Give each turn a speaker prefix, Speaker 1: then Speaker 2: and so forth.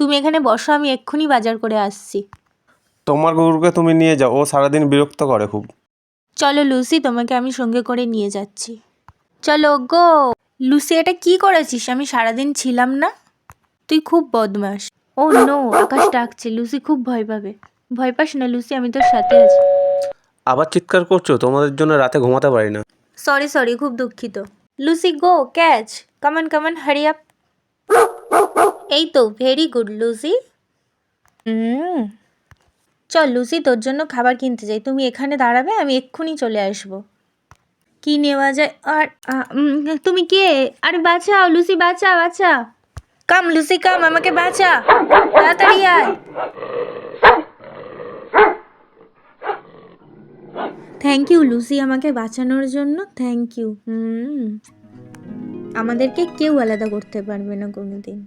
Speaker 1: তুমি এখানে বসো, আমি এক্ষুনি বাজার করে আসছি।
Speaker 2: তোমার গরুকে তুমি নিয়ে যাও, ও সারাদিন বিরক্ত করে খুব।
Speaker 1: চলো লুসি, তোমাকে আমি সঙ্গে করে নিয়ে যাচ্ছি। চলো গো। লুসি, এটা কি করেছিস? আমি সারাদিন ছিলাম না? তুই খুব বদমাস। ও নো, আকাশ ডাকছে, লুসি খুব ভয় পাবে। ভয় পাস না লুসি, আমি তোর সাথে আছি।
Speaker 2: আবার চিৎকার করছো? তোমাদের জন্য রাতে ঘুমাতে পারি না।
Speaker 1: সরি, খুব দুঃখিত। লুসি গো, ক্যাচ, কামান হারি আপ। এই তো, ভেরি গুড লুসি। চল লুসি, তোর জন্য খাবার কিনতে যাই। তুমি এখানে দাঁড়াবে, আমি এক্ষুনি চলে আসবো। কি নেওয়া যায়? আর তুমি কে? আরে বাঁচাও লুসি, বাঁচা। কাম লুসি কাম, আমাকে বাঁচা, তাড়াতাড়ি আয়। থ্যাংক ইউ লুসি, আমাকে বাঁচানোর জন্য থ্যাংক ইউ। আমাদেরকে কেউ আলাদা করতে পারবে না কোনোদিন।